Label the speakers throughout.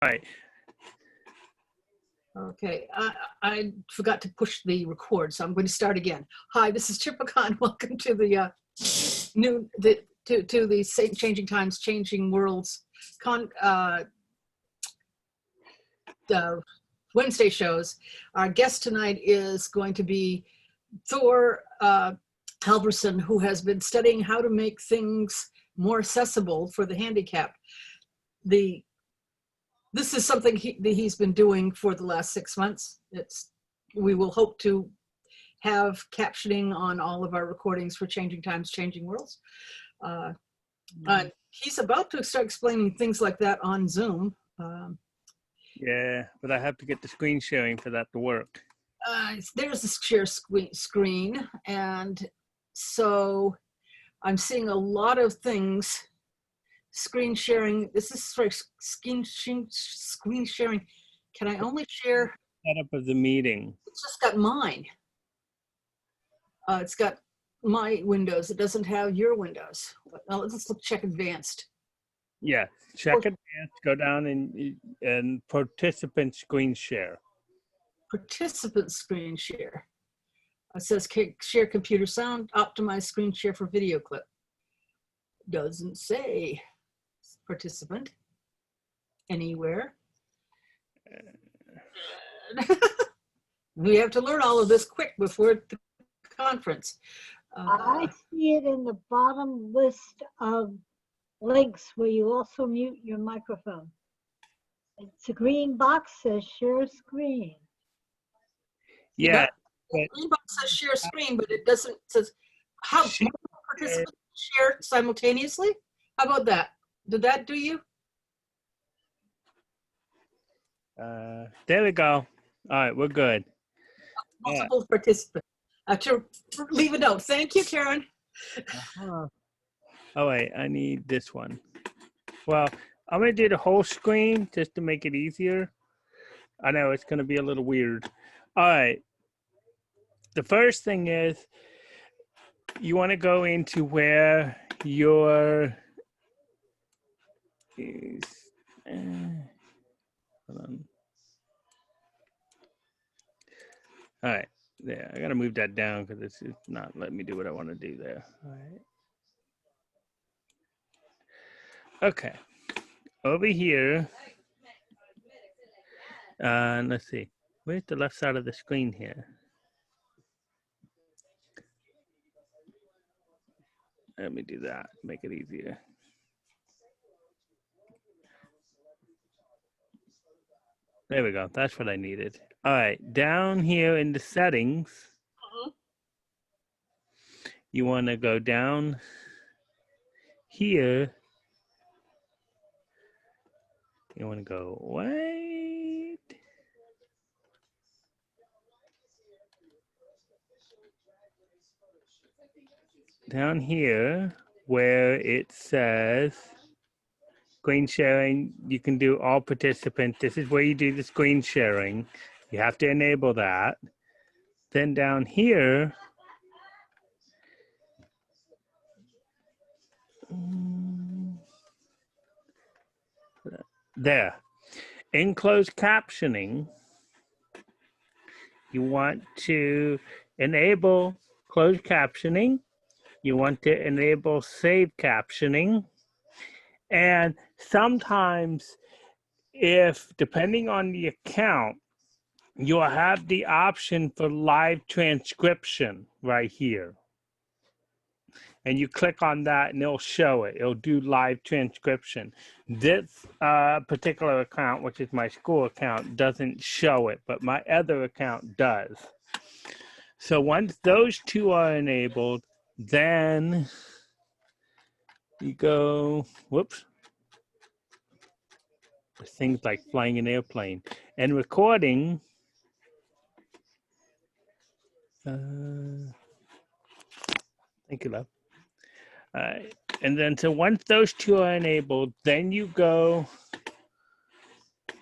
Speaker 1: Right.
Speaker 2: Okay, I forgot to push the record, so I'm going to start again. Hi, this is Chipacon. Welcome to the to the Changing Times, Changing Worlds the Wednesday shows. Our guest tonight is going to be Thor Halvorsen, who has been studying how to make things more accessible for the handicapped. This is something that he's been doing for the last 6 months. We will hope to have captioning on all of our recordings for Changing Times, Changing Worlds. He's about to start explaining things like that on Zoom.
Speaker 1: Yeah, but I have to get the screen sharing for that to work.
Speaker 2: There's the share screen, and so I'm seeing a lot of things. Screen sharing. This is for screen sharing. Can I only share?
Speaker 1: Setup of the meeting.
Speaker 2: It's just got mine. It's got my windows. It doesn't have your windows. Now let's check advanced.
Speaker 1: Yeah, check advanced. Go down and participant screen share.
Speaker 2: Participant screen share. It says share computer sound, optimize screen share for video clip. Doesn't say participant anywhere. We have to learn all of this quick before the conference.
Speaker 3: I see it in the bottom list of links where you also mute your microphone. It's a green box says share screen.
Speaker 1: Yeah.
Speaker 2: The green box says share screen, but it doesn't. It says how participants share simultaneously. How about that? Did that do you?
Speaker 1: There we go. All right, we're good.
Speaker 2: Multiple participants. To leave a note. Thank you, Karen.
Speaker 1: Oh wait, I need this one. Well, I'm gonna do the whole screen just to make it easier. I know it's gonna be a little weird. All right. The first thing is you want to go into where your hold on. All right, there. I gotta move that down because it's not letting me do what I want to do there. All right. Okay. Over here. Let's see. Where's the left side of the screen here? Let me do that. Make it easier. There we go. That's what I needed. All right. Down here in the settings, you want to go down here. You want to go, wait. Down here where it says screen sharing, you can do all participants. This is where you do the screen sharing. You have to enable that. Then down here, there, in closed captioning, you want to enable closed captioning. You want to enable saved captioning. And sometimes, if depending on the account, you'll have the option for live transcription right here. And you click on that and it'll show it. It'll do live transcription. This particular account, which is my school account, doesn't show it, but my other account does. So once those two are enabled, then you go, whoops. Things like flying an airplane and recording. Thank you, love. And then so once those two are enabled, then you go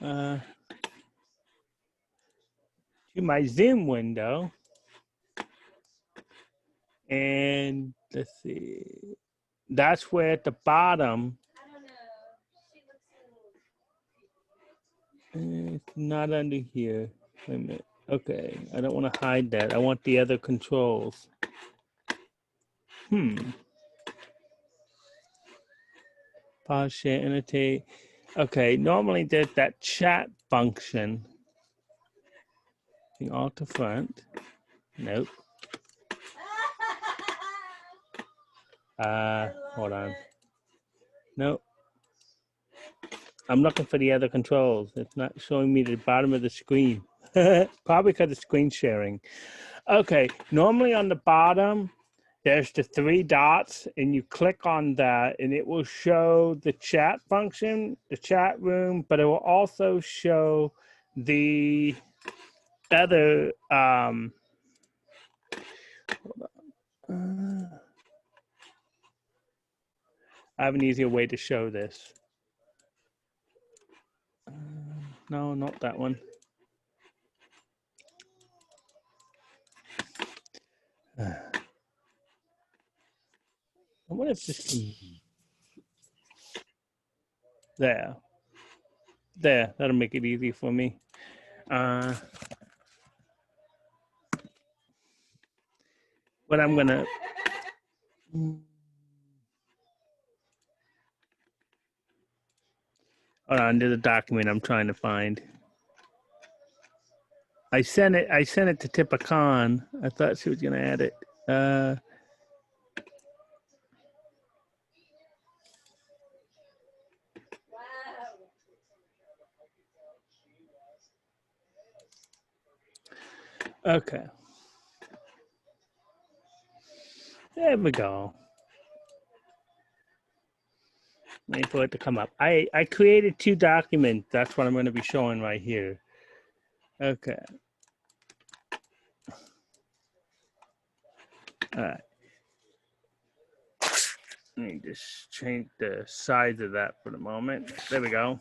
Speaker 1: to my Zoom window. And let's see, that's where at the bottom, It's not under here. Wait a minute. Okay, I don't want to hide that. I want the other controls. Pause, share, annotate. Okay, normally there's that chat function. The alt to front. Nope. Hold on. Nope. I'm looking for the other controls. It's not showing me the bottom of the screen. Probably because of screen sharing. Okay, normally on the bottom, there's the 3 dots, and you click on that, and it will show the chat function, the chat room, but it will also show the other. I have an easier way to show this. No, not that one. I wonder if this can... There. There, that'll make it easy for me. What I'm gonna... Hold on, there's a document I'm trying to find. I sent it to Tippa Khan. I thought she was gonna add it. Okay. There we go. Wait for it to come up. I created 2 documents. That's what I'm going to be showing right here. Okay. All right. Let me just change the size of that for the moment. There we go.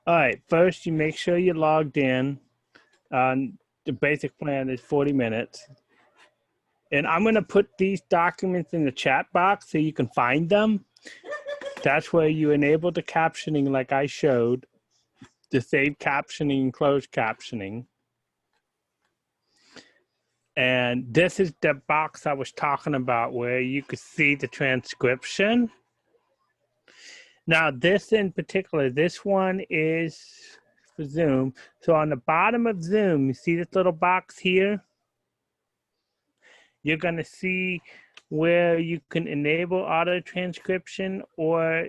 Speaker 1: All right. First, you make sure you're logged in. The basic plan is 40 minutes. And I'm going to put these documents in the chat box so you can find them. That's where you enable the captioning like I showed, the save captioning and close captioning. And this is the box I was talking about where you could see the transcription. Now, this in particular, this one is for Zoom. So on the bottom of Zoom, you see this little box here? You're going to see where you can enable auto transcription, or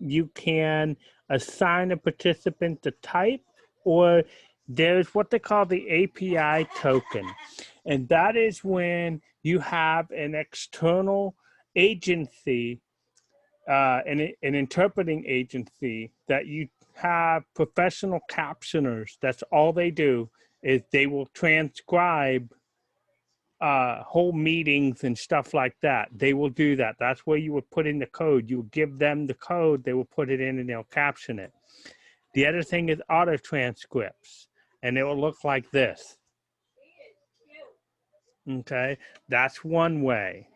Speaker 1: you can assign a participant to type, or there's what they call the API token. And that is when you have an external agency, an interpreting agency, that you have professional captioners. That's all they do, is they will transcribe whole meetings and stuff like that. They will do that. That's where you would put in the code. You would give them the code, they will put it in and they'll caption it. The other thing is auto transcripts, and it will look like this. Okay, that's one way.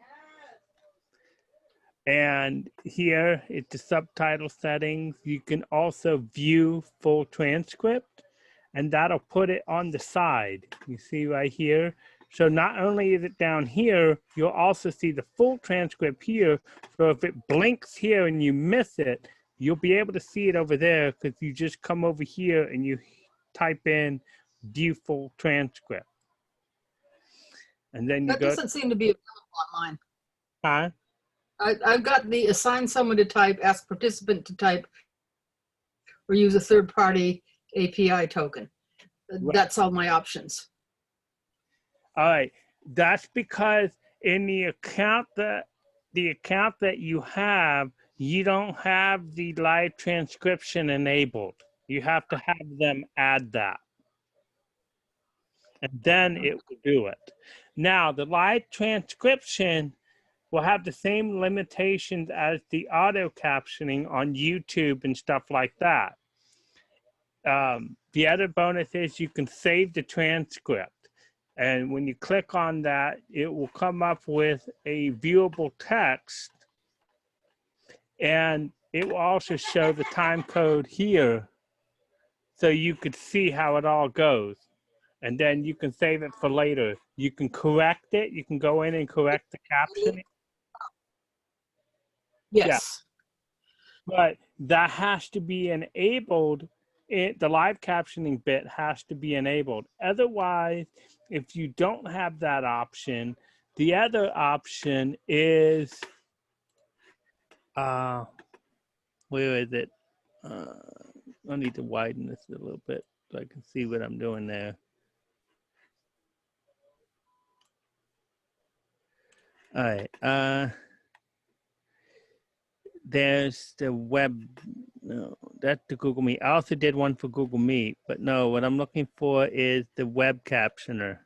Speaker 1: And here it's the subtitle settings. You can also view full transcript, and that'll put it on the side. You see right here. So not only is it down here, you'll also see the full transcript here. So if it blinks here and you miss it, you'll be able to see it over there because you just come over here and you type in view full transcript. And then you
Speaker 2: That
Speaker 1: go.
Speaker 2: doesn't seem to be available on mine.
Speaker 1: Huh?
Speaker 2: I've got the assign someone to type, ask participant to type, or use a third-party API token.
Speaker 1: Right.
Speaker 2: That's all my options.
Speaker 1: All right, that's because in the account that you have, you don't have the live transcription enabled. You have to have them add that, and then it will do it. Now, the live transcription will have the same limitations as the auto captioning on YouTube and stuff like that. The other bonus is you can save the transcript. And when you click on that, it will come up with a viewable text. And it will also show the time code here so you could see how it all goes. And then you can save it for later. You can correct it. You can go in and correct the captioning.
Speaker 2: Yes.
Speaker 1: But that has to be enabled. The live captioning bit has to be enabled. Otherwise, if you don't have that option, the other option is, where is it? I need to widen this a little bit so I can see what I'm doing there. All right. There's the web. No, that's the Google Meet. I also did one for Google Meet, but no, what I'm looking for is the web captioner.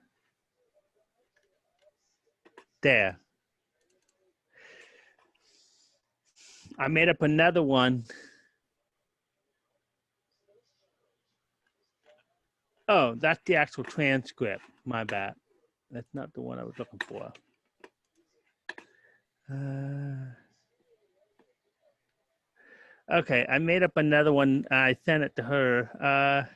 Speaker 1: There. I made up another one. Oh, that's the actual transcript. My bad. That's not the one I was looking for. Okay, I made up another one. I sent it to her.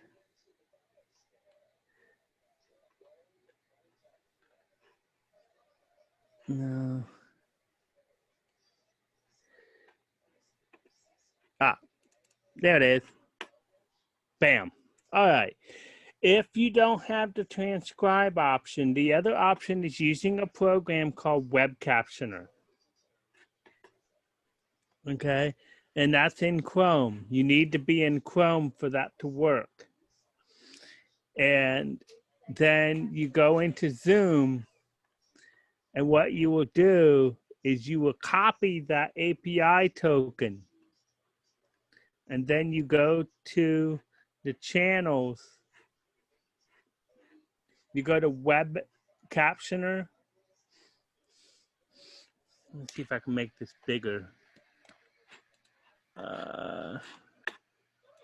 Speaker 1: No. Ah, there it is. Bam. All right. If you don't have the transcribe option, the other option is using a program called Web Captioner. Okay. And that's in Chrome. You need to be in Chrome for that to work. And then you go into Zoom, and what you will do is you will copy that API token. And then you go to the channels. You go to Web Captioner. Let's see if I can make this bigger.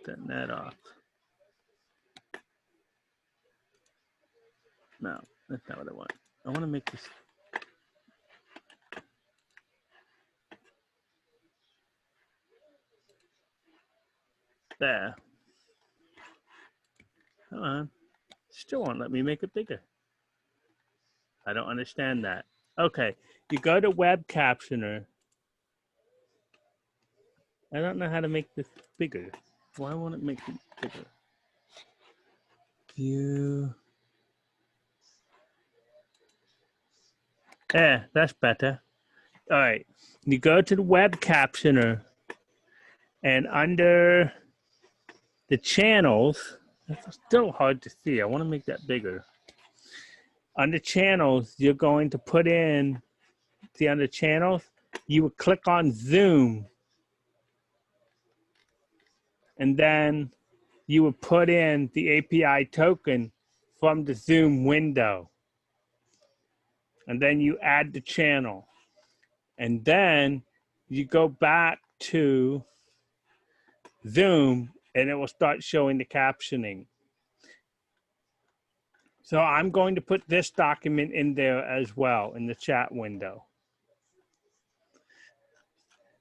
Speaker 1: Turn that off. No, that's not what I want. I want to make this. There. Come on. Still won't let me make it bigger. I don't understand that. Okay, you go to Web Captioner. I don't know how to make this bigger. Why won't it make it bigger? Yeah, that's better. All right, you go to the Web Captioner, and under the channels, it's still hard to see. I want to make that bigger. Under channels, you're going to put in, see under channels, you would click on Zoom, and then you would put in the API token from the Zoom window. And then you add the channel. And then you go back to Zoom, and it will start showing the captioning. So I'm going to put this document in there as well in the chat window.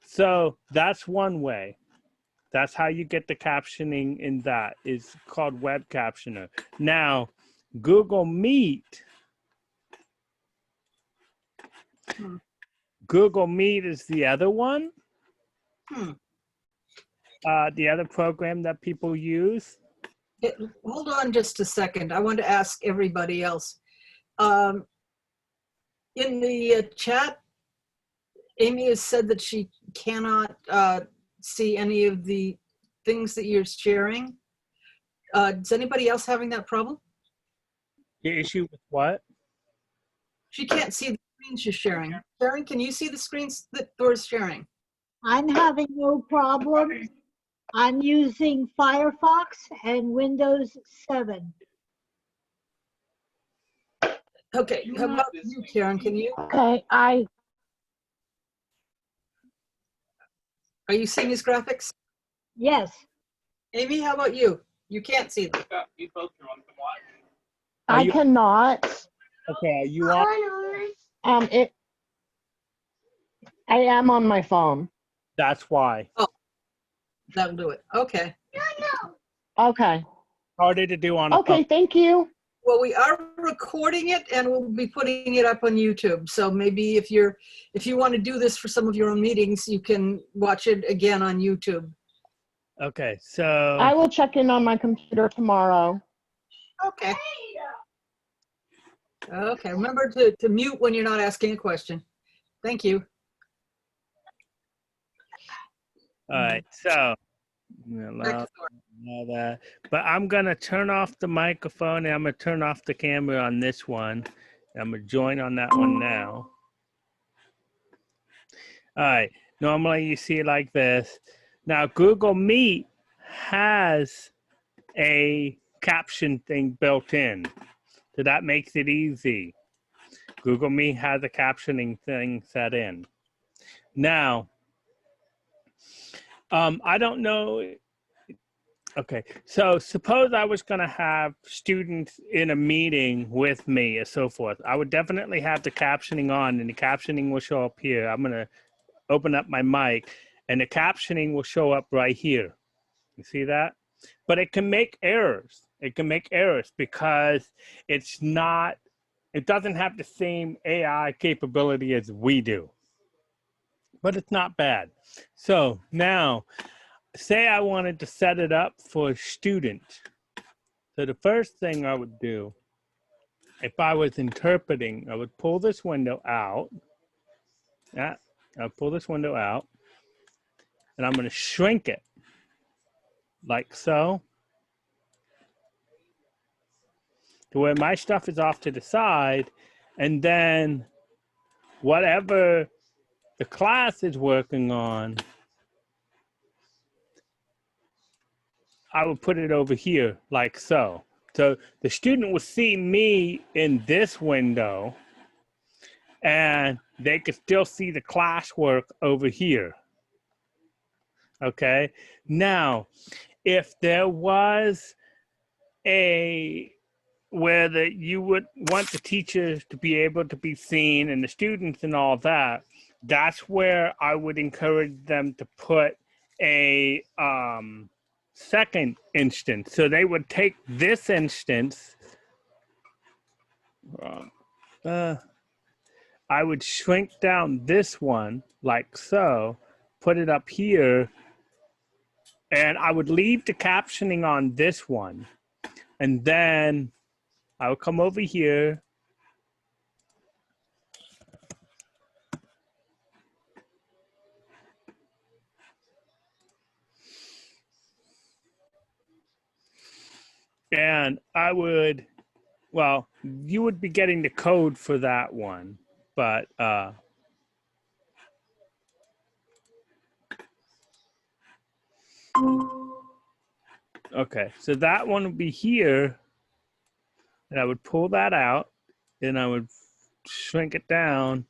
Speaker 1: So that's one way. That's how you get the captioning in that. It's called Web Captioner. Now, Google Meet. Google Meet is the other one. The other program that people use.
Speaker 2: Hold on just a second. I want to ask everybody else. In the chat, Amy has said that she cannot see any of the things that you're sharing. Is anybody else having that problem?
Speaker 1: The issue with what?
Speaker 2: She can't see the screens you're sharing. Sharon, can you see the screens that Thor's sharing?
Speaker 3: I'm having no problem. I'm using Firefox and Windows 7.
Speaker 2: Okay, how about you, Karen? Can you?
Speaker 4: Okay,
Speaker 2: Are you seeing his graphics?
Speaker 3: Yes.
Speaker 2: Amy, how about you? You can't see them.
Speaker 4: I cannot.
Speaker 1: Okay, you are.
Speaker 4: I am on my phone.
Speaker 1: That's why.
Speaker 2: Oh, that'll do it. Okay.
Speaker 4: Okay.
Speaker 1: harder to do on a
Speaker 4: Okay,
Speaker 1: phone.
Speaker 4: thank you.
Speaker 2: Well, we are recording it and we'll be putting it up on YouTube. So maybe if you want to do this for some of your own meetings, you can watch it again on YouTube.
Speaker 1: Okay, so
Speaker 4: I will check in on my computer tomorrow.
Speaker 2: Okay. Okay, remember to mute when you're not asking a question. Thank you.
Speaker 1: all right, so
Speaker 2: Back to Thor.
Speaker 1: allow that. But I'm gonna turn off the microphone and I'm gonna turn off the camera on this one. I'm gonna join on that one now. All right, normally you see it like this. Now Google Meet has a caption thing built in, so that makes it easy. Google Meet has a captioning thing set in. Now, I don't know. Okay, so suppose I was going to have students in a meeting with me and so forth. I would definitely have the captioning on, and the captioning will show up here. I'm going to open up my mic, and the captioning will show up right here. You see that? But it can make errors. It can make errors because it doesn't have the same AI capability as we do. But it's not bad. So now, say I wanted to set it up for a student. So the first thing I would do, if I was interpreting, I would pull this window out. Yeah, I'll pull this window out, and I'm going to shrink it like so, to where my stuff is off to the side, and then whatever the class is working on, I will put it over here like so. So the student will see me in this window, and they could still see the classwork over here. Okay. Now, if there was where you would want the teachers to be able to be seen and the students and all that, that's where I would encourage them to put a second instance. So they would take this instance. I would shrink down this one like so, put it up here, and I would leave the captioning on this one. And then I would come over here. And I would, well, you would be getting the code for that one, but okay, so that one would be here, and I would pull that out, and I would shrink it down,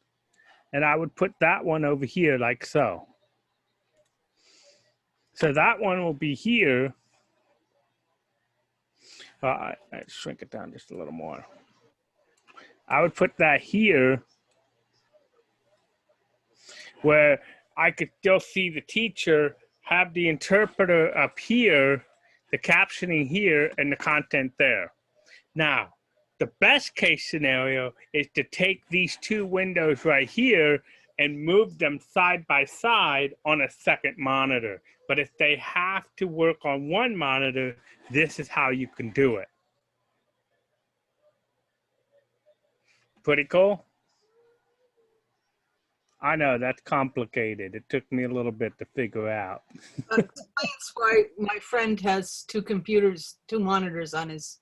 Speaker 1: and I would put that one over here like so. So that one will be here. I shrink it down just a little more. I would put that here where I could still see the teacher, have the interpreter up here, the captioning here, and the content there. Now, the best case scenario is to take these two windows right here and move them side by side on a second monitor. But if they have to work on one monitor, this is how you can do it. Pretty cool? I know, that's complicated. It took me a little bit to figure out.
Speaker 2: Explains why my friend has two monitors on his.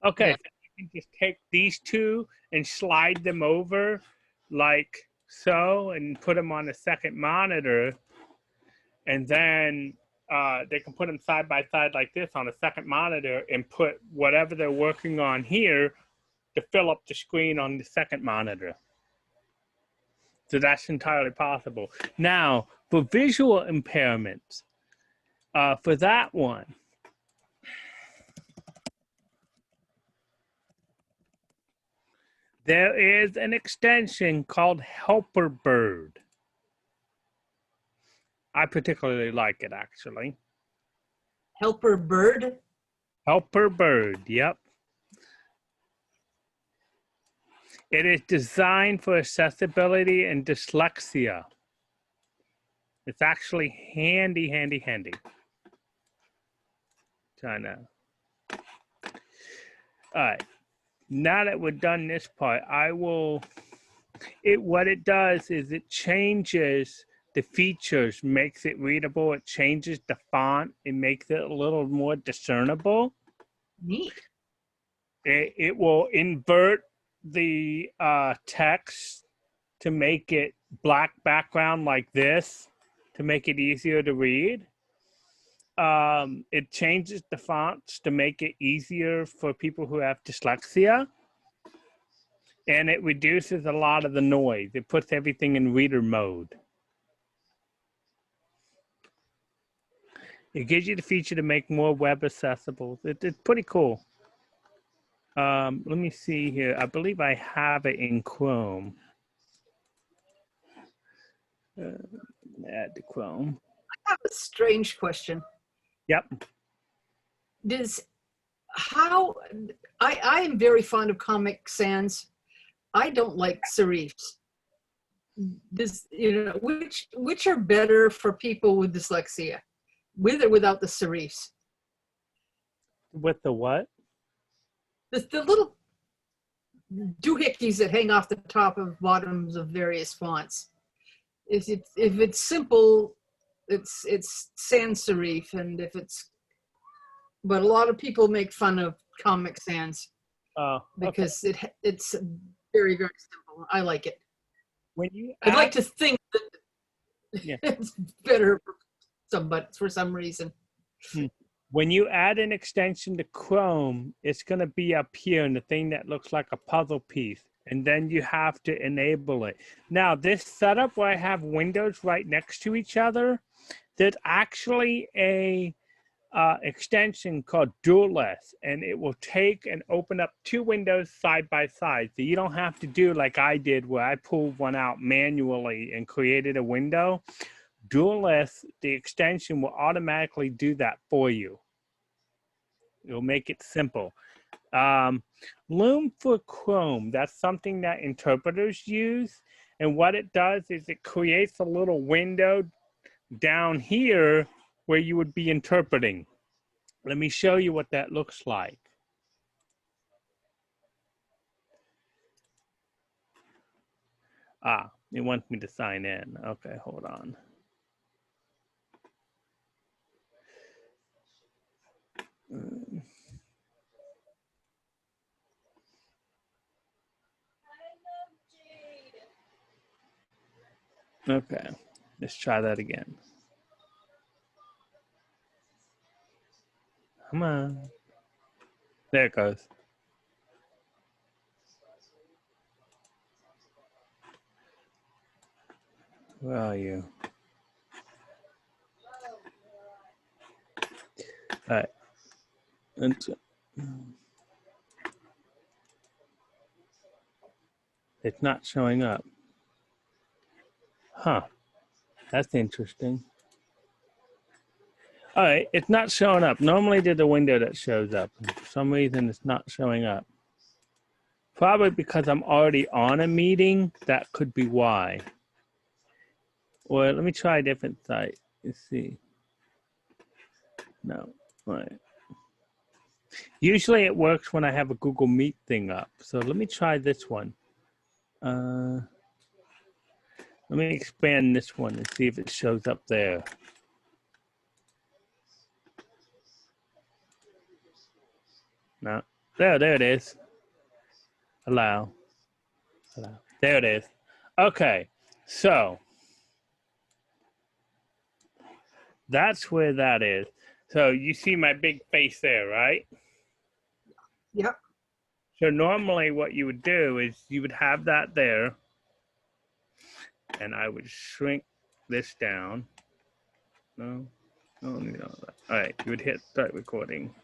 Speaker 1: Okay,
Speaker 2: Yeah.
Speaker 1: so you can just take these two and slide them over like so and put them on a second monitor. And then they can put them side by side like this on a second monitor and put whatever they're working on here to fill up the screen on the second monitor. So that's entirely possible. Now, for visual impairments, for that one, there is an extension called Helper Bird. I particularly like it, actually.
Speaker 2: Helper Bird?
Speaker 1: Helper bird, yep. It is designed for accessibility and dyslexia. It's actually handy, handy, handy. China. All right. Now that we're done this part, what it does is it changes the features, makes it readable. It changes the font. It makes it a little more discernible.
Speaker 2: Neat.
Speaker 1: It will invert the text to make it black background like this to make it easier to read. It changes the fonts to make it easier for people who have dyslexia. And it reduces a lot of the noise. It puts everything in reader mode. It gives you the feature to make more web accessible. It's pretty cool. Let me see here. I believe I have it in Chrome. Add to Chrome.
Speaker 2: I have a strange question.
Speaker 1: Yep.
Speaker 2: I am very fond of Comic Sans. I don't like serifs. Which are better for people with dyslexia, with or without the serifs?
Speaker 1: With the what?
Speaker 2: The little doohickeys that hang off the top of bottoms of various fonts. If it's simple, it's sans serif, and but a lot of people make fun of Comic Sans because it's very, very simple. I like it. I'd like to think that it's better for some reason.
Speaker 1: When you add an extension to Chrome, it's going to be up here in the thing that looks like a puzzle piece. And then you have to enable it. Now, this setup where I have windows right next to each other, there's actually a extension called Duelist, and it will take and open up two windows side by side. So you don't have to do like I did where I pulled one out manually and created a window. Duelist, the extension will automatically do that for you. It'll make it simple. Loom for Chrome, that's something that interpreters use. And what it does is it creates a little window down here where you would be interpreting. Let me show you what that looks like. It wants me to sign in. Okay, hold on. Okay, let's try that again. Come on. There it goes. Where are you? All right. It's not showing up. Huh. That's interesting. All right, it's not showing up. Normally there's a window that shows up. For some reason, it's not showing up. Probably because I'm already on a meeting. That could be why. Or let me try a different site. Let's see. No, all right. Usually it works when I have a Google Meet thing up. So let me try this one. Let me expand this one and see if it shows up there. No, there it is. Allow. There it is. Okay, so that's where that is. So you see my big face there, right?
Speaker 2: Yep.
Speaker 1: So normally what you would do is you would have that there, and I would shrink this down. No, all right, you would hit start recording.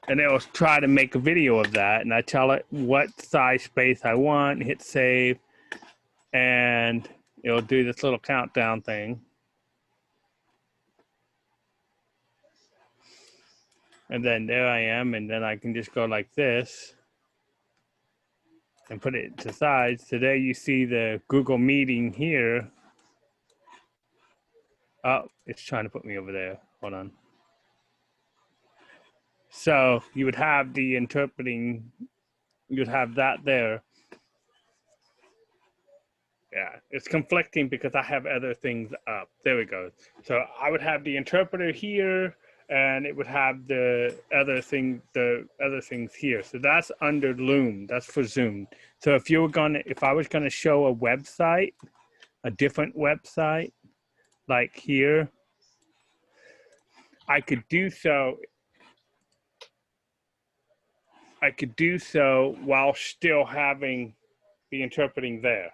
Speaker 1: And it will try to make a video of that, and I tell it what size space I want, hit save, and it'll do this little countdown thing. And then there I am, and then I can just go like this and put it to the side. So there you see the Google meeting here. Oh, it's trying to put me over there. Hold on. So you would have the interpreting, you'd have that there. Yeah, it's conflicting because I have other things up. There we go. So I would have the interpreter here, and it would have the other things here. So that's under Loom. That's for Zoom. So if I was gonna show a website, a different website, like here, I could do so. I could do so while still having the interpreting there.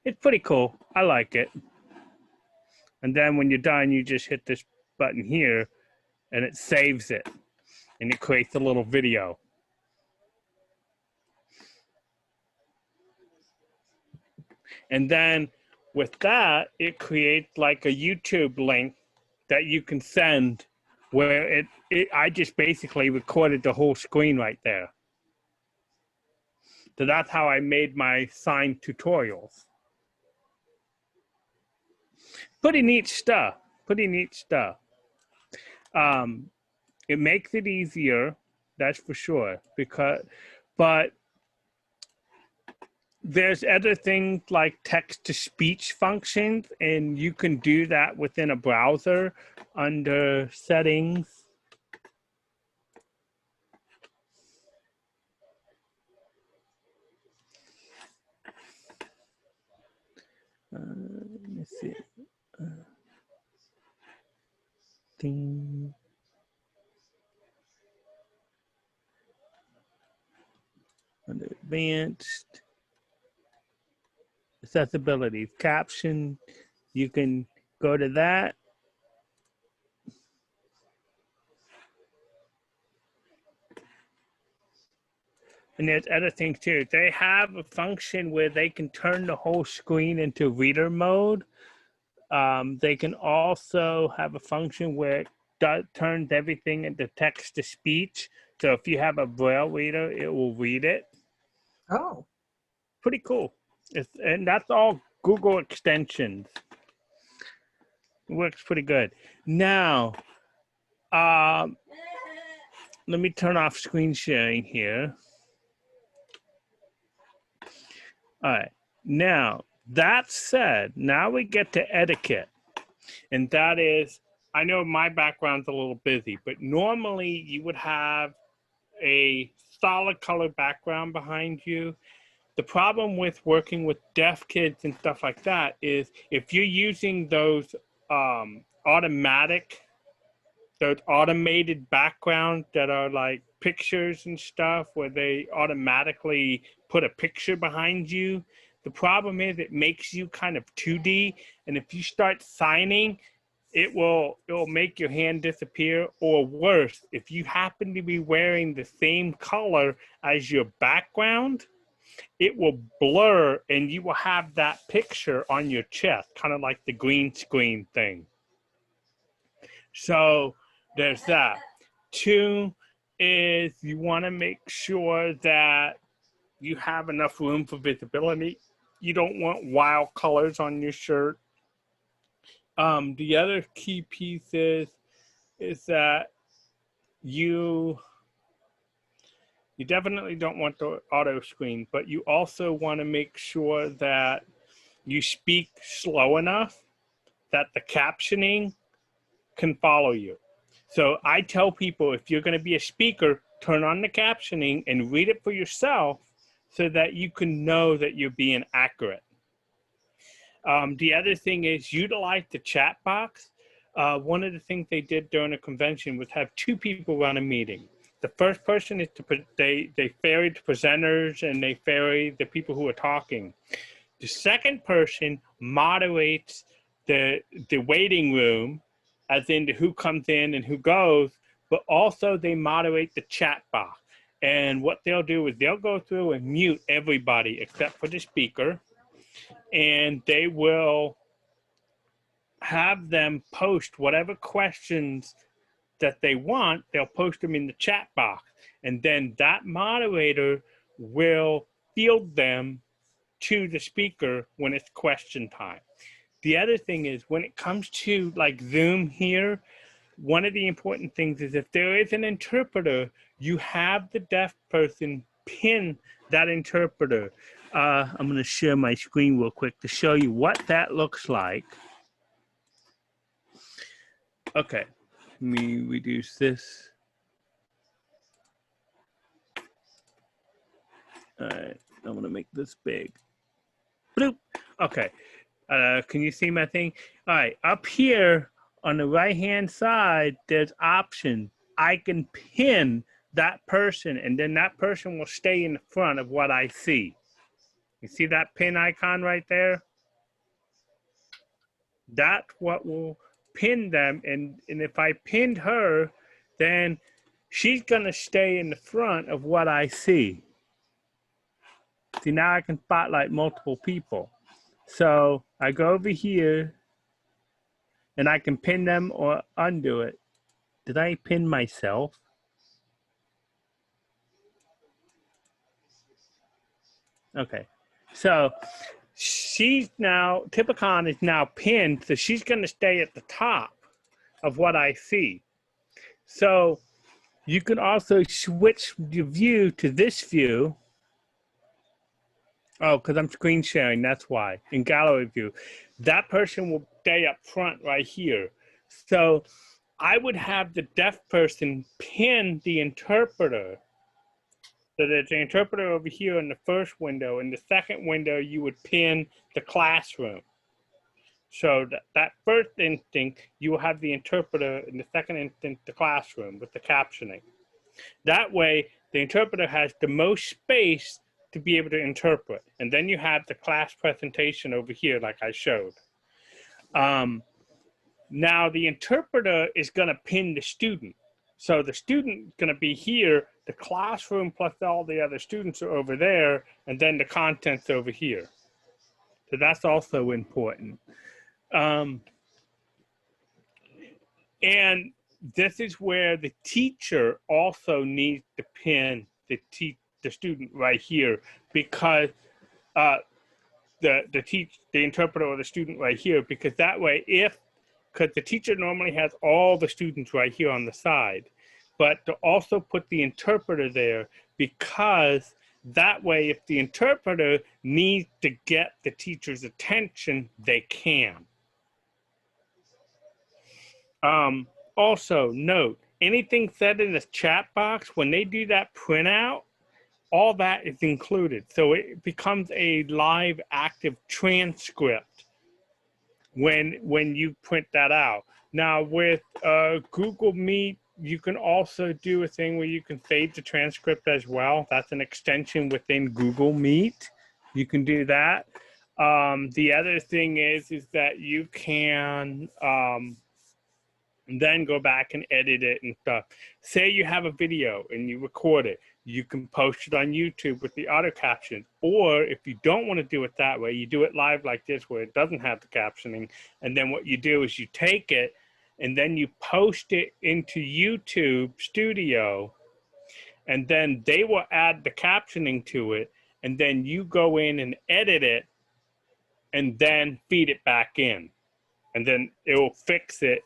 Speaker 1: It's pretty cool. I like it. And then when you're done, you just hit this button here and it saves it and it creates a little video. And then with that, it creates like a YouTube link that you can send where I just basically recorded the whole screen right there. So that's how I made my sign tutorials. Pretty neat stuff. Pretty neat stuff. It makes it easier, that's for sure. But there's other things like text-to-speech functions, and you can do that within a browser under settings. Let me see. Ding. Under advanced accessibility caption, you can go to that. And there's other things too. They have a function where they can turn the whole screen into reader mode. They can also have a function where it turns everything into text to speech. So if you have a Braille reader, it will read it.
Speaker 2: Oh.
Speaker 1: Pretty cool. And that's all Google extensions. It works pretty good. Now, let me turn off screen sharing here. All right. Now, that said, now we get to etiquette. And that is, I know my background's a little busy, but normally you would have a solid color background behind you. The problem with working with deaf kids and stuff like that is if you're using those automated backgrounds that are like pictures and stuff where they automatically put a picture behind you, the problem is it makes you kind of 2D, and if you start signing, it will make your hand disappear, or worse, if you happen to be wearing the same color as your background, it will blur and you will have that picture on your chest, kind of like the green screen thing. So there's that. 2 is you want to make sure that you have enough room for visibility. You don't want wild colors on your shirt. The other key piece is that you definitely don't want the auto screen, but you also want to make sure that you speak slow enough that the captioning can follow you. So I tell people, if you're going to be a speaker, turn on the captioning and read it for yourself so that you can know that you're being accurate. The other thing is utilize the chat box. One of the things they did during a convention was have 2 people run a meeting. The first person is they ferry the presenters and they ferry the people who are talking. The second person moderates the waiting room, as in who comes in and who goes, but also they moderate the chat box. And what they'll do is they'll go through and mute everybody except for the speaker, and they will have them post whatever questions that they want, they'll post them in the chat box. And then that moderator will field them to the speaker when it's question time. The other thing is when it comes to like Zoom here, one of the important things is if there is an interpreter, you have the deaf person pin that interpreter. I'm going to share my screen real quick to show you what that looks like. Okay, let me reduce this. All right, I'm going to make this big. Bloop. Okay, can you see my thing? All right, up here on the right-hand side, there's options. I can pin that person, and then that person will stay in the front of what I see. You see that pin icon right there? That's what will pin them. And if I pinned her, then she's going to stay in the front of what I see. See, now I can spotlight multiple people. So I go over here, and I can pin them or undo it. Did I pin myself? Okay. So she's now, Typicon is now pinned, so she's going to stay at the top of what I see. So you can also switch your view to this view. Oh, because I'm screen sharing, that's why. In gallery view, that person will stay up front right here. So I would have the deaf person pin the interpreter. So there's an interpreter over here in the first window. In the second window, you would pin the classroom. So that first instinct, you will have the interpreter. In the second instinct, the classroom with the captioning. That way, the interpreter has the most space to be able to interpret. And then you have the class presentation over here, like I showed. Now, the interpreter is going to pin the student. So the student is going to be here, the classroom plus all the other students are over there, and then the content's over here. So that's also important. And this is where the teacher also needs to pin the student right here, because the interpreter or the student right here, because that way, because the teacher normally has all the students right here on the side, but to also put the interpreter there, because that way, if the interpreter needs to get the teacher's attention, they can. Also note, anything said in the chat box, when they do that printout, all that is included. So it becomes a live active transcript when you print that out. Now with Google Meet, you can also do a thing where you can save the transcript as well. That's an extension within Google Meet. You can do that. The other thing is that you can then go back and edit it and stuff. Say you have a video and you record it. You can post it on YouTube with the auto caption. Or if you don't want to do it that way, you do it live like this where it doesn't have the captioning. And then what you do is you take it and then you post it into YouTube Studio. And then they will add the captioning to it. And then you go in and edit it and then feed it back in. And then it will fix it.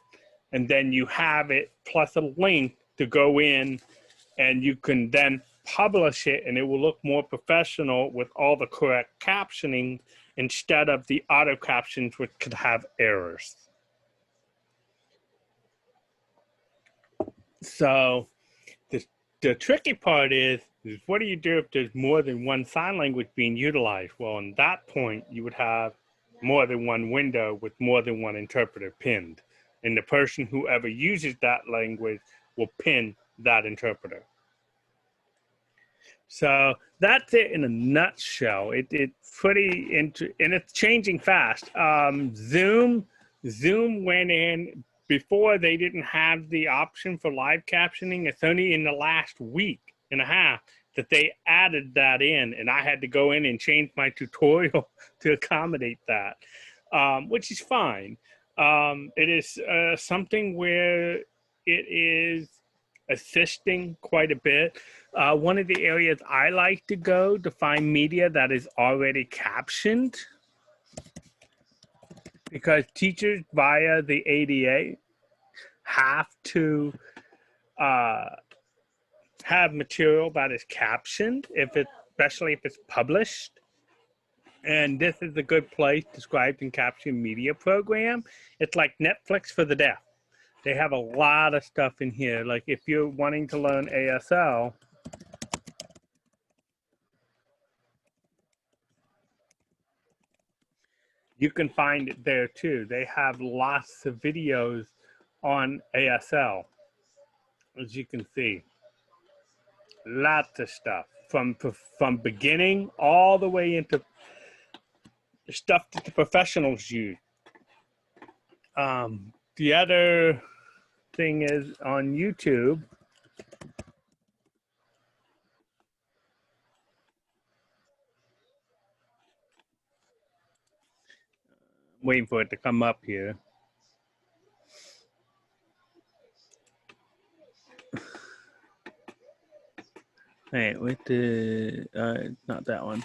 Speaker 1: And then you have it plus a link to go in, and you can then publish it, and it will look more professional with all the correct captioning instead of the auto captions, which could have errors. So the tricky part is what do you do if there's more than one sign language being utilized? Well, in that point, you would have more than one window with more than one interpreter pinned. And the person who ever uses that language will pin that interpreter. So that's it in a nutshell. It's pretty and it's changing fast. Zoom went in before. They didn't have the option for live captioning. It's only in the last week and a half that they added that in, and I had to go in and change my tutorial to accommodate that, which is fine. It is something where it is assisting quite a bit. One of the areas I like to go to find media that is already captioned, because teachers via the ADA have to have material that is captioned, especially if it's published. And this is a good place, described in captioned media program. It's like Netflix for the deaf. They have a lot of stuff in here. Like if you're wanting to learn ASL, you can find it there too. They have lots of videos on ASL, as you can see. Lots of stuff from beginning all the way into stuff that the professionals use. The other thing is on YouTube. Waiting for it to come up here. Hey, with the not that one.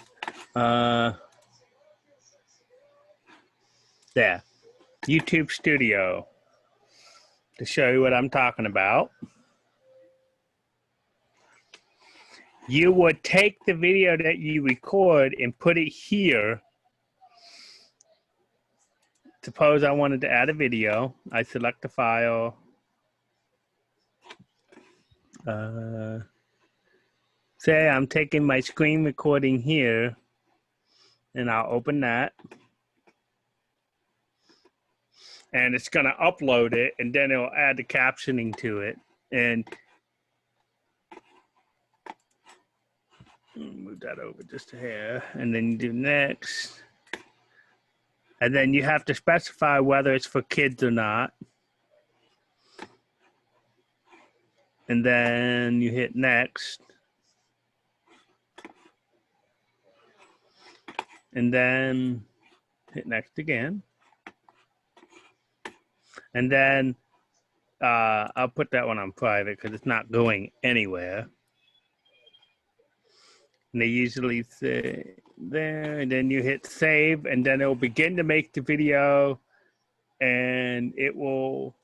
Speaker 1: There, YouTube Studio, to show you what I'm talking about. You would take the video that you record and put it here. Suppose I wanted to add a video. I select the file. Say I'm taking my screen recording here, and I'll open that. And it's going to upload it, and then it'll add the captioning to it. And move that over just a hair, and then you do next. And then you have to specify whether it's for kids or not. And then you hit next. And then hit next again. And then I'll put that one on private because it's not going anywhere. And they usually say there, and then you hit save, and then it'll begin to make the video, and it will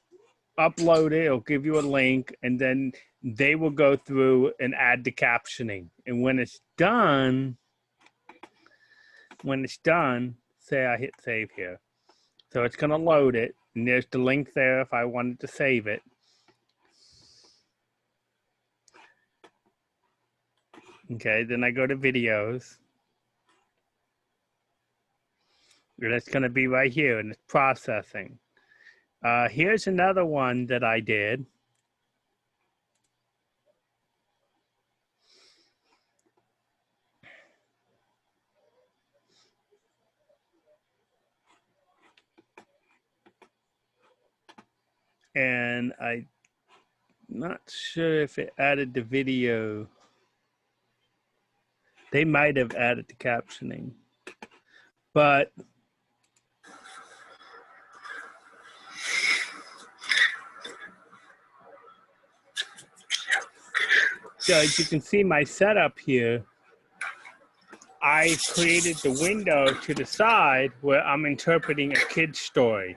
Speaker 1: upload it. It'll give you a link, and then they will go through and add the captioning. And when it's done, say I hit save here. So it's going to load it, and there's the link there if I wanted to save it. Okay, then I go to videos. And it's going to be right here, and it's processing. Here's another one that I did. And I'm not sure if it added the video. They might have added the captioning, but so as you can see my setup here, I created the window to the side where I'm interpreting a kid's story.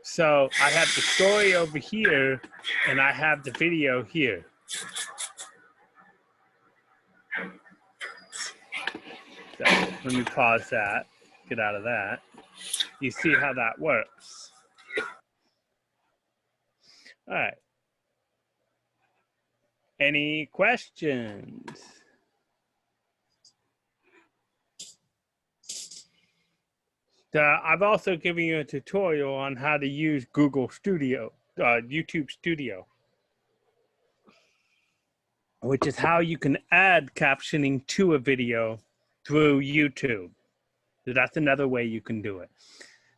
Speaker 1: So I have the story over here, and I have the video here. So let me pause that, get out of that. You see how that works. All right. Any questions? I've also given you a tutorial on how to use Google Studio, YouTube Studio, which is how you can add captioning to a video through YouTube. So that's another way you can do it.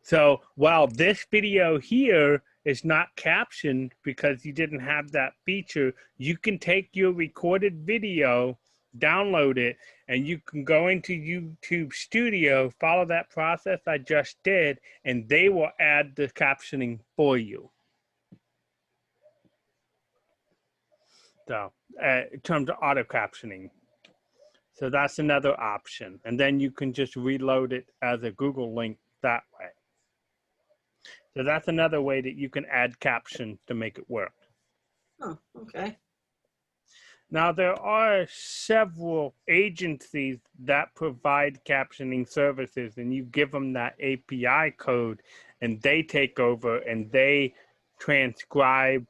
Speaker 1: So while this video here is not captioned because you didn't have that feature, you can take your recorded video download it, and you can go into YouTube Studio, follow that process I just did, and they will add the captioning for you. So in terms of auto captioning. So that's another option. And then you can just reload it as a Google link that way. So that's another way that you can add captions to make it work.
Speaker 2: Oh, okay.
Speaker 1: Now, there are several agencies that provide captioning services, and you give them that API code, and they take over and they transcribe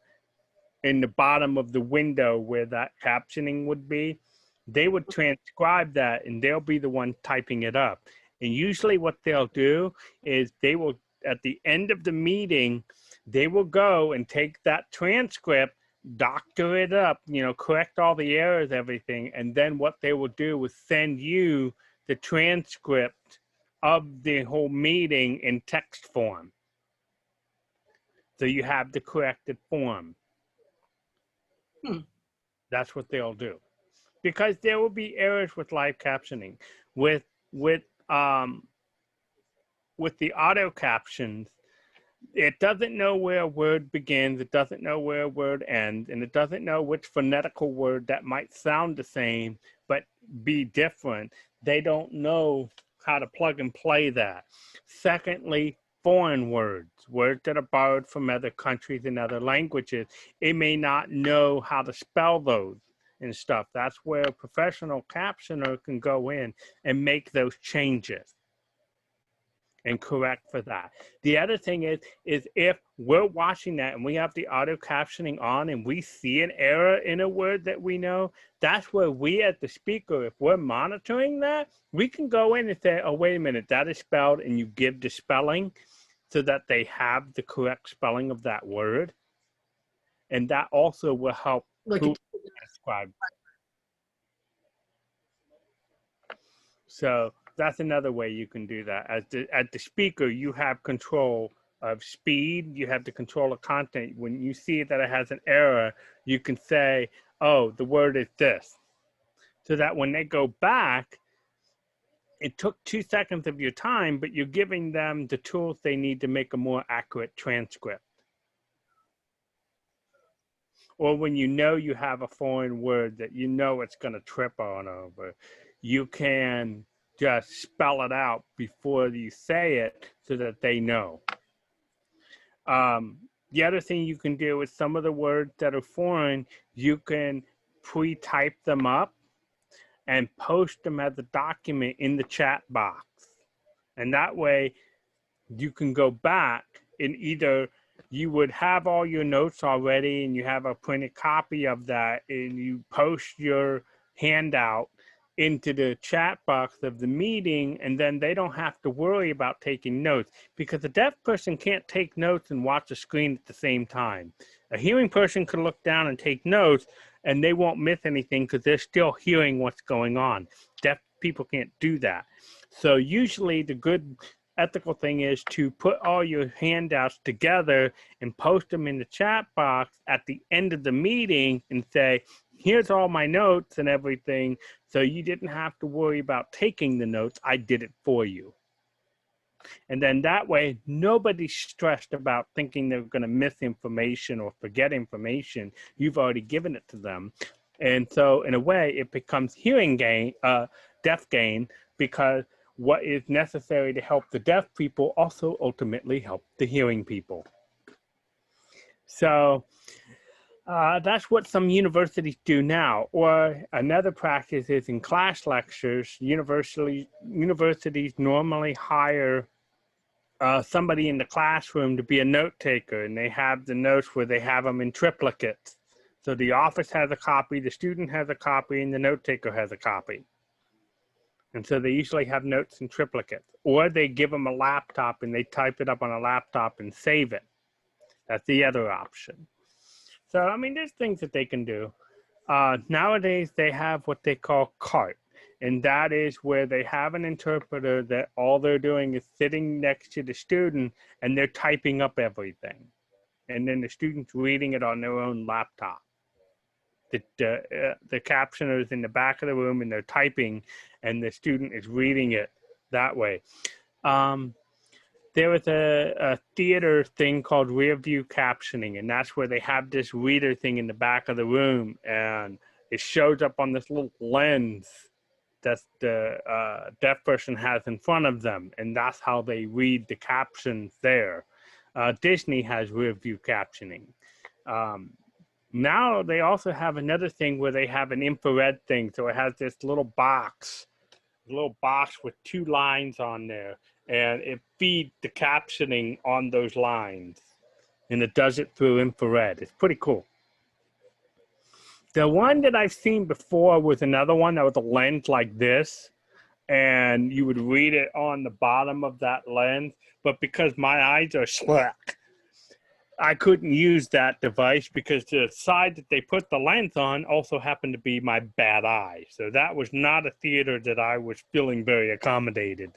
Speaker 1: in the bottom of the window where that captioning would be. They would transcribe that, and they'll be the one typing it up. And usually what they'll do is they will, at the end of the meeting, they will go and take that transcript, doctor it up, correct all the errors, everything. And then what they will do is send you the transcript of the whole meeting in text form. So you have the corrected form. That's what they'll do. Because there will be errors with live captioning. With the auto captions, it doesn't know where a word begins, it doesn't know where a word ends, and it doesn't know which phonetical word that might sound the same but be different. They don't know how to plug and play that. Secondly, foreign words that are borrowed from other countries and other languages, it may not know how to spell those and stuff. That's where a professional captioner can go in and make those changes and correct for that. The other thing is if we're watching that and we have the auto captioning on and we see an error in a word that we know, that's where we as the speaker, if we're monitoring that, we can go in and say, oh, wait a minute, that is spelled, and you give the spelling so that they have the correct spelling of that word. And that also will help transcribe. So that's another way you can do that. As the speaker, you have control of speed. You have the control of content. When you see that it has an error, you can say, oh, the word is this. So that when they go back, it took 2 seconds of your time, but you're giving them the tools they need to make a more accurate transcript. Or when you know you have a foreign word that you know it's going to trip on over, you can just spell it out before you say it so that they know. The other thing you can do is some of the words that are foreign, you can pre-type them up and post them as a document in the chat box. And that way you can go back and either you would have all your notes already and you have a printed copy of that and you post your handout into the chat box of the meeting, and then they don't have to worry about taking notes, because a deaf person can't take notes and watch a screen at the same time. A hearing person can look down and take notes and they won't miss anything because they're still hearing what's going on. Deaf people can't do that. So usually the good ethical thing is to put all your handouts together and post them in the chat box at the end of the meeting and say, here's all my notes and everything, so you didn't have to worry about taking the notes. I did it for you. And then that way, nobody's stressed about thinking they're going to miss information or forget information. You've already given it to them. And so in a way, it becomes hearing gain, deaf gain, because what is necessary to help the deaf people also ultimately help the hearing people. So that's what some universities do now. Or another practice is in class lectures. Universities normally hire somebody in the classroom to be a note taker, and they have the notes where they have them in triplicates. So the office has a copy, the student has a copy, and the note taker has a copy. And so they usually have notes in triplicates, or they give them a laptop and they type it up on a laptop and save it. That's the other option. So, I mean, there's things that they can do. Nowadays, they have what they call CART, and that is where they have an interpreter that all they're doing is sitting next to the student and they're typing up everything. And then the student's reading it on their own laptop. the captioner is in the back of the room and they're typing, and the student is reading it that way. There was a theater thing called rear view captioning, and that's where they have this reader thing in the back of the room, and it shows up on this little lens that the deaf person has in front of them, and that's how they read the captions there. Disney has rear view captioning. Now they also have another thing where they have an infrared thing, so it has this little box with 2 lines on there, and it feeds the captioning on those lines, and it does it through infrared. It's pretty cool. The one that I've seen before was another one that was a lens like this, and you would read it on the bottom of that lens, but because my eyes are slack, I couldn't use that device because the side that they put the lens on also happened to be my bad eye. So that was not a theater that I was feeling very accommodated.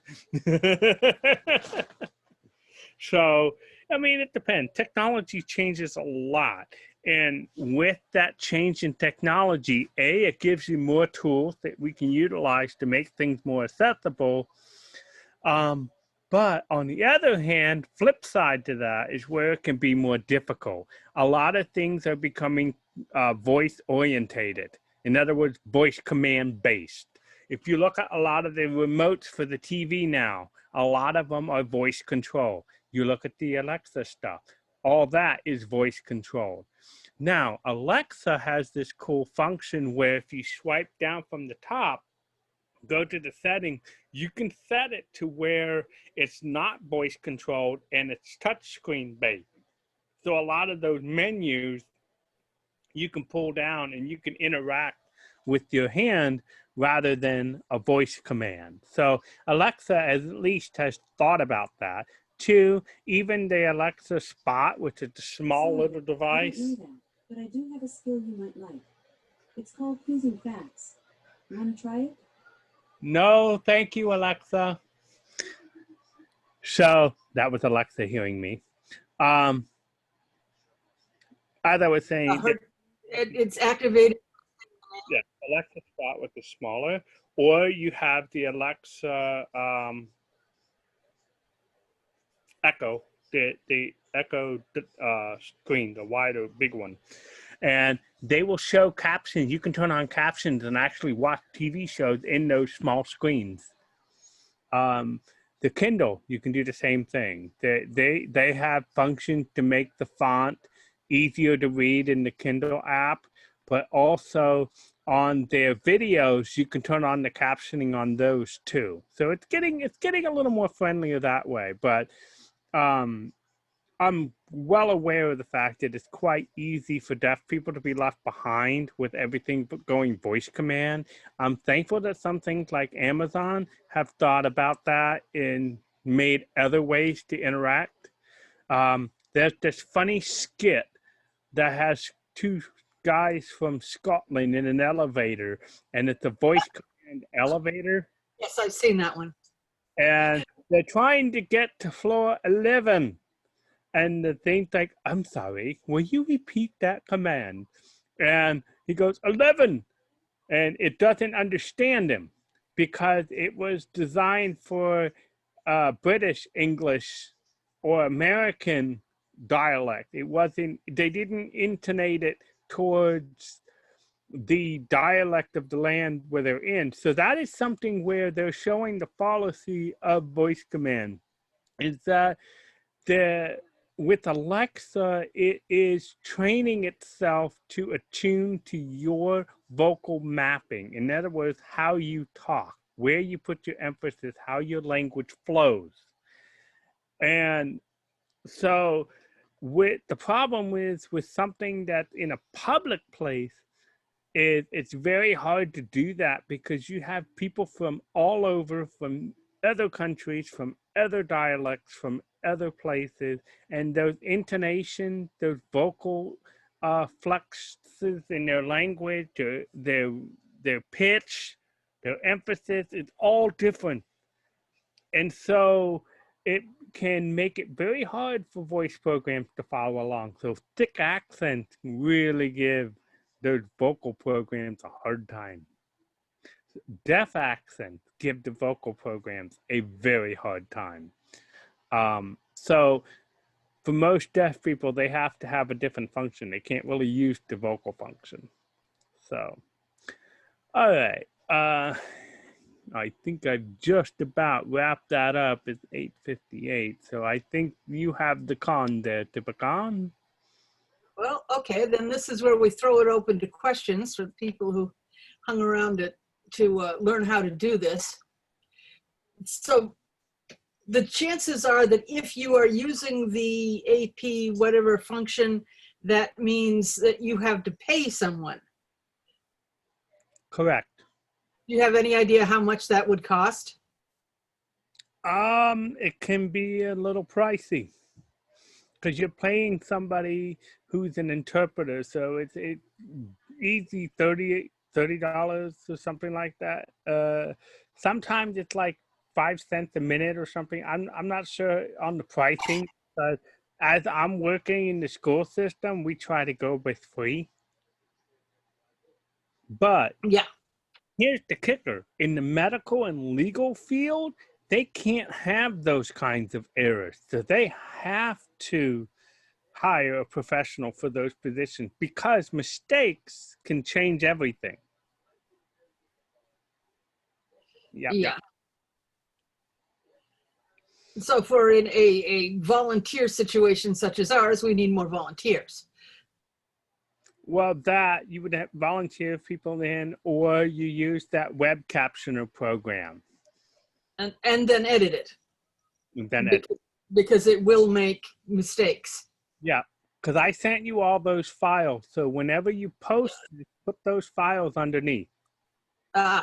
Speaker 1: So, I mean, it depends. Technology changes a lot. And with that change in technology, it gives you more tools that we can utilize to make things more accessible. But on the other hand, flip side to that is where it can be more difficult. A lot of things are becoming voice orientated. In other words, voice command based. If you look at a lot of the remotes for the TV now, a lot of them are voice control. You look at the Alexa stuff, all that is voice controlled. Now, Alexa has this cool function where if you swipe down from the top, go to the setting, you can set it to where it's not voice controlled and it's touchscreen based. So a lot of those menus you can pull down and you can interact with your hand rather than a voice command. So Alexa at least has thought about that. 2, even the Alexa Spot, which is a small little device.
Speaker 5: I don't know that, but I do have a skill you might like. It's called fusing facts. You want to try it?
Speaker 1: No, thank you, Alexa. So that was Alexa hearing me. As I was saying,
Speaker 2: It's activated.
Speaker 1: yeah, Alexa Spot with the smaller, or you have the Alexa Echo, the Echo screen, the wider, big one. And they will show captions. You can turn on captions and actually watch TV shows in those small screens. The Kindle, you can do the same thing. They have functions to make the font easier to read in the Kindle app, but also on their videos, you can turn on the captioning on those too. So it's getting a little more friendlier that way. But I'm well aware of the fact that it's quite easy for deaf people to be left behind with everything going voice command. I'm thankful that some things like Amazon have thought about that and made other ways to interact. There's this funny skit that has 2 guys from Scotland in an elevator, and it's a voice command elevator.
Speaker 2: Yes, I've seen that one.
Speaker 1: And they're trying to get to floor 11. And the thing's like, I'm sorry, will you repeat that command? And he goes, 11. And it doesn't understand him because it was designed for British English or American dialect. It wasn't, they didn't intonate it towards the dialect of the land where they're in. So that is something where they're showing the fallacy of voice command. Is that with Alexa, it is training itself to attune to your vocal mapping. In other words, how you talk, where you put your emphasis, how your language flows. And so the problem is with something that's in a public place, it's very hard to do that because you have people from all over, from other countries, from other dialects, from other places, and those intonations, those vocal fluxes in their language, their pitch, their emphasis, it's all different. And so it can make it very hard for voice programs to follow along. So thick accents really give those vocal programs a hard time. Deaf accents give the vocal programs a very hard time. So for most deaf people, they have to have a different function. They can't really use the vocal function. So, all right. I think I've just about wrapped that up. It's 8:58. So I think you have the con there, Tipakan.
Speaker 2: Well, okay, then this is where we throw it open to questions for people who hung around it to learn how to do this. So the chances are that if you are using the AP whatever function, that means that you have to pay someone.
Speaker 1: Correct.
Speaker 2: Do you have any idea how much that would cost?
Speaker 1: It can be a little pricey because you're paying somebody who's an interpreter, so it's easy $30 or something like that. Sometimes it's like 5 cents a minute or something. I'm not sure on the pricing, but as I'm working in the school system, we try to go with free. But
Speaker 2: Yeah.
Speaker 1: here's the kicker. In the medical and legal field, they can't have those kinds of errors. So they have to hire a professional for those positions because mistakes can change everything. Yep,
Speaker 2: Yeah.
Speaker 1: yep.
Speaker 2: So for in a volunteer situation such as ours, we need more volunteers.
Speaker 1: Well, that you would have volunteer people in, or you use that web captioner program.
Speaker 2: And then edit it.
Speaker 1: And then edit.
Speaker 2: Because it will make mistakes.
Speaker 1: Yeah, because I sent you all those files. So whenever you post, put those files underneath. So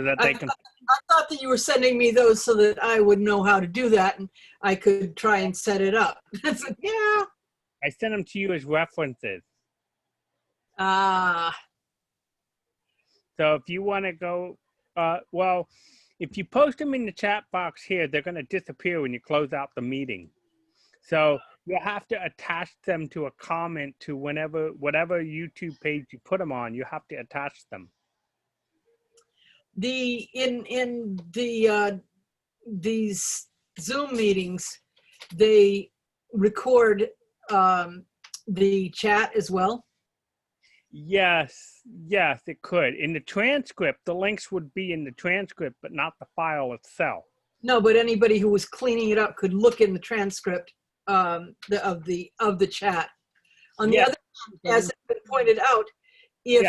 Speaker 1: that they can.
Speaker 2: I thought that you were sending me those so that I would know how to do that and I could try and set it up. I said, yeah.
Speaker 1: I sent them to you as references.
Speaker 2: Ah.
Speaker 1: So if you want to go, well, if you post them in the chat box here, they're going to disappear when you close out the meeting. So you have to attach them to a comment to whatever YouTube page you put them on. You have to attach them.
Speaker 2: In these Zoom meetings, they record the chat as well.
Speaker 1: Yes, it could. In the transcript, the links would be in the transcript, but not the file itself.
Speaker 2: No, but anybody who was cleaning it up could look in the transcript of the chat. On the other hand, as has been pointed out, if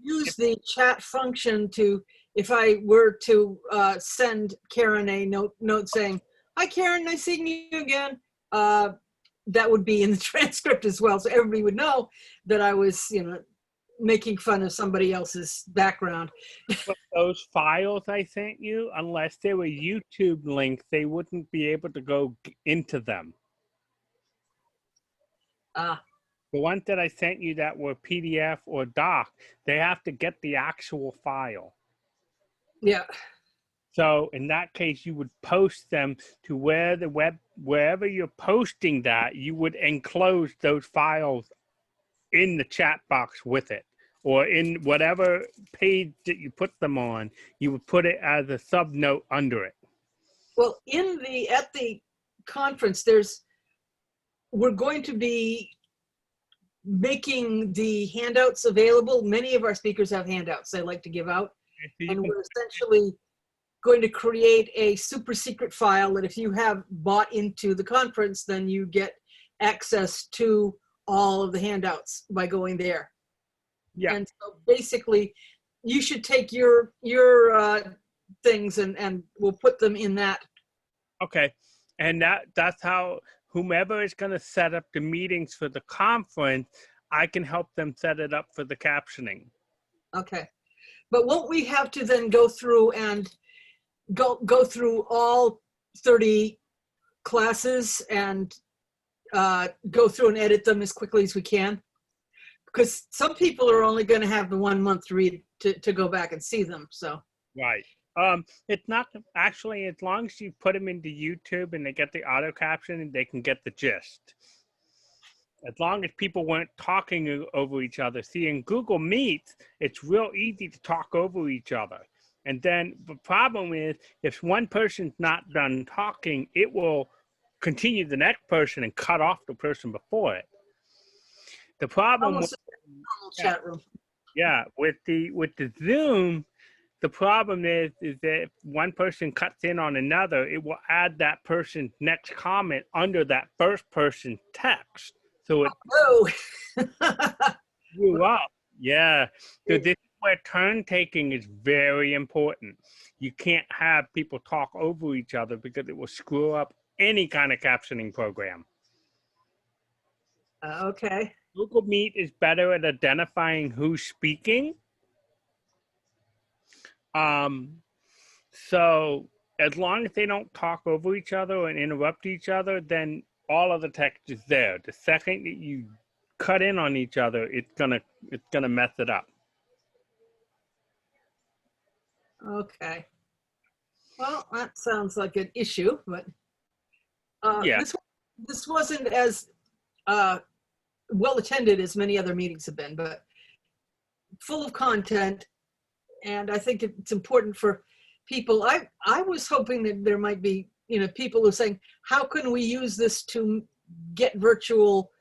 Speaker 2: you use the chat function to, if I were to send Karen a note saying, "Hi Karen, nice seeing you again," that would be in the transcript as well, so everybody would know that I was, making fun of somebody else's background.
Speaker 1: But those files I sent you, unless they were YouTube links, they wouldn't be able to go into them. The ones that I sent you that were PDF or doc, they have to get the actual file.
Speaker 2: Yeah.
Speaker 1: So in that case, you would post them to wherever you're posting that, you would enclose those files in the chat box with it, or in whatever page that you put them on, you would put it as a sub note under it.
Speaker 2: Well, at the conference, we're going to be making the handouts available. Many of our speakers have handouts they like to give out, and we're essentially going to create a super secret file that if you have bought into the conference, then you get access to all of the handouts by going there. Yeah. And so basically, you should take your things and we'll put them in that.
Speaker 1: Okay, and that's how whomever is going to set up the meetings for the conference, I can help them set it up for the captioning.
Speaker 2: Okay, but won't we have to then go through and go through all 30 classes and go through and edit them as quickly as we can? Because some people are only going to have the 1 month to read to go back and see them. So
Speaker 1: right. It's not actually, as long as you put them into YouTube and they get the auto caption, and they can get the gist. as long as people weren't talking over each other. See, in Google Meets, it's real easy to talk over each other. And then the problem is, if one person's not done talking, it will continue the next person and cut off the person before it. The problem
Speaker 2: Almost
Speaker 1: with,
Speaker 2: a normal chat room.
Speaker 1: yeah, with the Zoom, the problem is that if one person cuts in on another, it will add that person's next comment under that first person's text. So it
Speaker 2: Oh.
Speaker 1: grew up. Yeah. So this is where turn taking is very important. You can't have people talk over each other because it will screw up any kind of captioning program.
Speaker 2: Okay.
Speaker 1: Google Meet is better at identifying who's speaking. So as long as they don't talk over each other and interrupt each other, then all of the text is there. The second that you cut in on each other, it's gonna mess it up.
Speaker 2: Okay. Well, that sounds like an issue, but
Speaker 1: Yeah.
Speaker 2: this wasn't as well attended as many other meetings have been, but full of content. And I think it's important for people. I was hoping that there might be, people who are saying, how can we use this to get virtual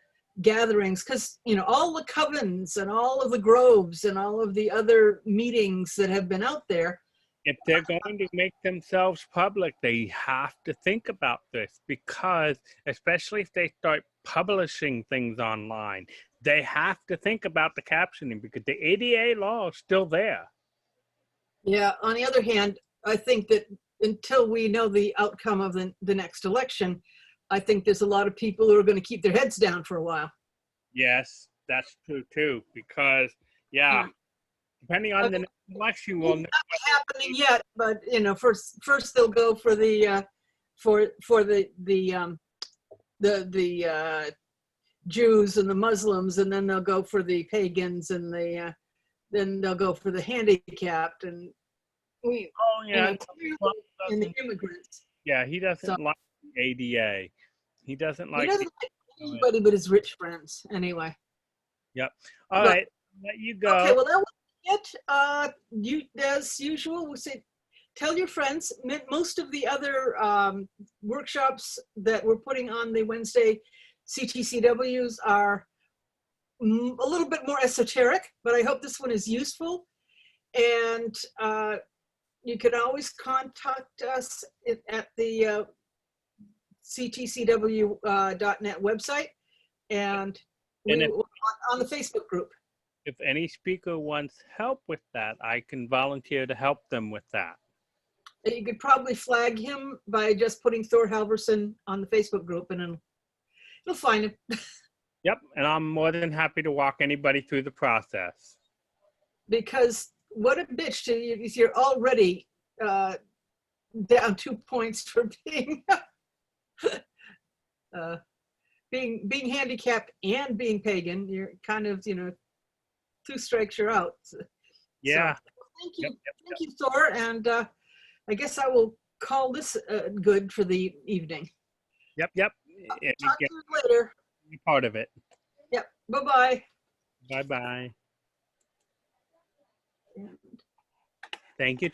Speaker 2: gatherings? Because, all the covens and all of the groves and all of the other meetings that have been out there.
Speaker 1: If they're going to make themselves public, they have to think about this, because especially if they start publishing things online, they have to think about the captioning, because the ADA law is still there.
Speaker 2: Yeah, on the other hand, I think that until we know the outcome of the next election, I think there's a lot of people who are going to keep their heads down for a while.
Speaker 1: Yes, that's true too, because depending on the next election, we'll know.
Speaker 2: Not happening yet, but first they'll go for the Jews and the Muslims, and then they'll go for the pagans, and then they'll go for the handicapped, and and the immigrants.
Speaker 1: Yeah, he doesn't like the ADA. He doesn't like.
Speaker 2: He doesn't like anybody but his rich friends, anyway.
Speaker 1: Yep. All right, let you go.
Speaker 2: Okay, well, that was it. You, as usual, we say, tell your friends. Most of the other workshops that we're putting on the Wednesday CTCWs are a little bit more esoteric, but I hope this one is useful. And you can always contact us at the ctcw.net website, and on the Facebook group.
Speaker 1: If any speaker wants help with that, I can volunteer to help them with that.
Speaker 2: You could probably flag him by just putting Thor Halvorsen on the Facebook group, and you'll find him.
Speaker 1: Yep, and I'm more than happy to walk anybody through the process.
Speaker 2: Because what a bitch to you if you're already down 2 points for being handicapped and being pagan. You're kind of, 2 strikes you're out.
Speaker 1: Yeah.
Speaker 2: So, thank you, thank you, Thor, and I guess I will call this good for the evening.
Speaker 1: Yep.
Speaker 2: Talk to you later.
Speaker 1: Part of it.
Speaker 2: Yep. Bye-bye.
Speaker 1: Bye-bye. Thank you.